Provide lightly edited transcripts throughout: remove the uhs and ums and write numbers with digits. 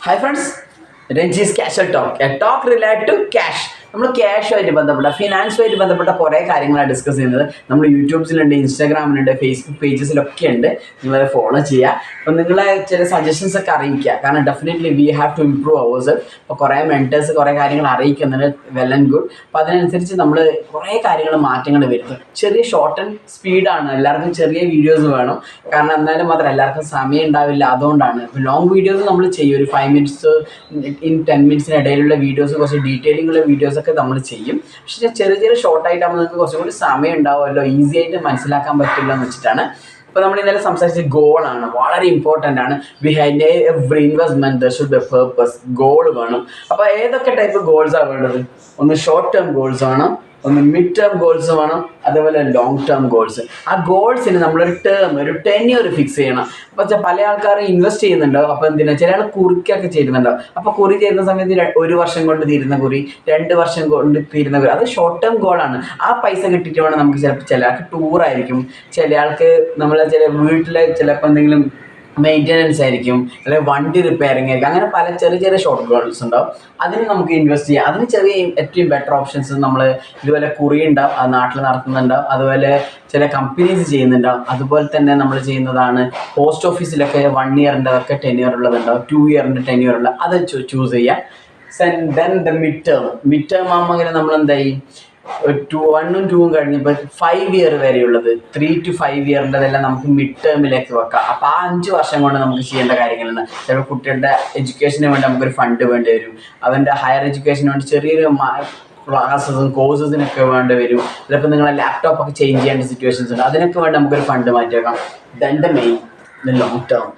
Hi friends, Renji's Casual Talk. A talk related to cash. നമ്മൾ ക്യാഷുമായിട്ട് ബന്ധപ്പെട്ട ഫിനാൻസുമായിട്ട് ബന്ധപ്പെട്ട കുറേ കാര്യങ്ങളാണ് ഡിസ്കസ് ചെയ്യുന്നത്. നമ്മൾ യൂട്യൂബ്സിലുണ്ട്, ഇൻസ്റ്റാഗ്രാമിലുണ്ട്, ഫേസ്ബുക്ക് പേജസിലൊക്കെ ഉണ്ട്. നിങ്ങളത് ഫോളോ ചെയ്യുക. അപ്പോൾ നിങ്ങളെ ചില സജഷൻസ് ഒക്കെ അറിയിക്കുക. കാരണം definitely we have to improve ours. അപ്പോൾ കുറേ മെൻറ്റേഴ്സ് കുറേ കാര്യങ്ങൾ അറിയിക്കുന്നുണ്ട്, വെൽ ആൻഡ് ഗുഡ്. അപ്പോൾ അതിനനുസരിച്ച് നമ്മൾ കുറേ കാര്യങ്ങൾ മാറ്റങ്ങൾ വരുത്തും. ചെറിയ ഷോർട്ട് ആൻഡ് സ്പീഡാണ്, എല്ലാവർക്കും ചെറിയ വീഡിയോസ് വേണം. കാരണം എന്നാലും മാത്രം എല്ലാവർക്കും സമയം ഉണ്ടാവില്ല, അതുകൊണ്ടാണ്. ഇപ്പോൾ ലോങ് വീഡിയോസ് നമ്മൾ ചെയ്യും, ഒരു 5 minutes ഇൻ 10 minutes ഇടയിലുള്ള വീഡിയോസ്, കുറച്ച് ഡീറ്റെയിലിംഗുള്ള വീഡിയോസ് ഒക്കെ നമ്മൾ ചെയ്യും. പക്ഷേ ചെറിയ ചെറിയ ഷോർട്ടായിട്ടാകുമ്പോൾ നിങ്ങൾക്ക് കുറച്ചും കൂടി സമയം ഉണ്ടാവുമല്ലോ, ഈസി ആയിട്ട് മനസ്സിലാക്കാൻ പറ്റില്ല എന്ന് വെച്ചിട്ടാണ്. ഇപ്പോൾ നമ്മൾ ഇന്നലെ സംസാരിച്ച ഗോളാണ്, വളരെ ഇമ്പോർട്ടൻ്റ് ആണ്. Behind every investment there should be A purpose. Goal വേണം. അപ്പോൾ ഏതൊക്കെ ടൈപ്പ് ഗോൾസാണ് വേണ്ടത്? ഒന്ന് ഷോർട്ട് ടേം ഗോൾസ് വേണം, ഒന്ന് മിഡ് ടേം ഗോൾസ് വേണം, അതേപോലെ ലോങ് ടേം ഗോൾസ്. ആ ഗോൾസിന് നമ്മളൊരു ടേം, ഒരു ടെന്യൂർ ഫിക്സ് ചെയ്യണം. അപ്പോൾ പല ആൾക്കാരും ഇൻവെസ്റ്റ് ചെയ്യുന്നുണ്ടാവും. അപ്പോൾ എന്തിനാ ചില ആൾ കുറിക്കൊക്കെ ചെയ്യുന്നുണ്ടാവും. അപ്പോൾ കുറി ചെയ്യുന്ന സമയത്ത് 1 വർഷം കൊണ്ട് തീരുന്ന കുറി, 2 വർഷം കൊണ്ട് തീരുന്ന കുറി, അത് ഷോർട്ട് ടേം ഗോളാണ്. ആ പൈസ കിട്ടിയിട്ട് വേണം നമുക്ക് ചിലപ്പോൾ, ചില ആൾക്ക് ടൂറായിരിക്കും, ചില ആൾക്ക് നമ്മളെ ചില വീട്ടിലെ ചിലപ്പോൾ എന്തെങ്കിലും മെയിൻ്റനൻസ് ആയിരിക്കും, അല്ലെങ്കിൽ വണ്ടി റിപ്പയറിങ് ആയിരിക്കും. അങ്ങനെ പല ചെറിയ ചെറിയ ഷോർട്ട് ഗോൾസ് ഉണ്ടാവും. അതിന് നമുക്ക് ഇൻവെസ്റ്റ് ചെയ്യാം. അതിന് ചെറിയ ഏറ്റവും ബെറ്റർ ഓപ്ഷൻസ് നമ്മൾ ഇതുപോലെ കുറി ഉണ്ടാവും, അത് നാട്ടിൽ നടത്തുന്നുണ്ടാവും. അതുപോലെ ചില കമ്പനീസ് ചെയ്യുന്നുണ്ടാവും. അതുപോലെ തന്നെ നമ്മൾ ചെയ്യുന്നതാണ് പോസ്റ്റ് ഓഫീസിലൊക്കെ 1 ഇയറിൻ്റെതൊക്കെ ടെന്യൂർ ഉള്ളതുണ്ടാവും, 2 ഇയറിൻ്റെ ടെന്യൂർ ഉള്ള അത് ചൂസ് ചെയ്യുക. ദെൻ ദ മിഡ് ടേം ആകുമ്പോൾ അങ്ങനെ നമ്മൾ എന്തായി 1 ഉം 2 ഉം കഴിഞ്ഞപ്പോൾ 5 ഇയർ വരെയുള്ളത്, 3 to 5 ഇയറിൻ്റെതെല്ലാം നമുക്ക് മിഡ് ടേമിലേക്ക് വെക്കാം. അപ്പോൾ ആ 5 വർഷം കൊണ്ട് നമുക്ക് ചെയ്യേണ്ട കാര്യങ്ങളാണ്. ചിലപ്പോൾ കുട്ടികളുടെ എഡ്യൂക്കേഷന് വേണ്ടി നമുക്കൊരു ഫണ്ട് വേണ്ടി വരും, അവൻ്റെ ഹയർ എഡ്യൂക്കേഷന് വേണ്ടി ചെറിയൊരു ക്ലാസ്സസും കോഴ്സസിനൊക്കെ വേണ്ടി വരും. ചിലപ്പോൾ നിങ്ങളെ ലാപ്ടോപ്പൊക്കെ ചേഞ്ച് ചെയ്യേണ്ട സിറ്റുവേഷൻസ് ഉണ്ട്, അതിനൊക്കെ വേണ്ടി നമുക്കൊരു ഫണ്ട് മാറ്റി വെക്കാം. Then the main long term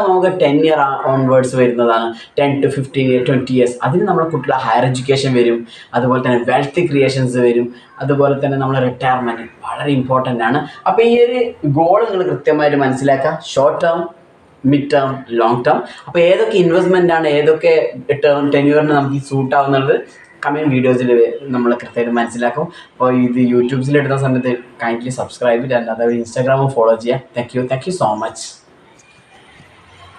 നമുക്ക് 10 ഇയർ ഓൺവേർഡ്സ് വരുന്നതാണ്. 10 to 15 years, 20 years. അതിന് നമ്മുടെ കുട്ടികളെ ഹയർ എഡ്യൂക്കേഷൻ വരും, അതുപോലെ തന്നെ വെൽത്ത് ക്രിയേഷൻസ് വരും, അതുപോലെ തന്നെ നമ്മൾ റിട്ടയർമെൻറ്റ് വളരെ ഇമ്പോർട്ടൻ്റ് ആണ്. അപ്പോൾ ഈ ഒരു ഗോൾ നിങ്ങൾ കൃത്യമായിട്ട് മനസ്സിലാക്കുക. Short term, mid term, long term. അപ്പോൾ ഏതൊക്കെ ഇൻവെസ്റ്റ്മെൻ്റ് ആണ്, ഏതൊക്കെ ടെന്യൂറിന് നമുക്ക് സൂട്ട് ആവുന്നത് കമ്മിങ് വീഡിയോസിൽ നമ്മൾ കൃത്യമായിട്ട് മനസ്സിലാക്കും. അപ്പോൾ ഇത് യൂട്യൂബ്സിൽ എടുത്ത സമയത്ത് കൈൻഡ്ലി സബ്സ്ക്രൈബ് ചെയ്യുക, അതേപോലെ ഇൻസ്റ്റാഗ്രാമും ഫോളോ ചെയ്യുക. Thank you so much.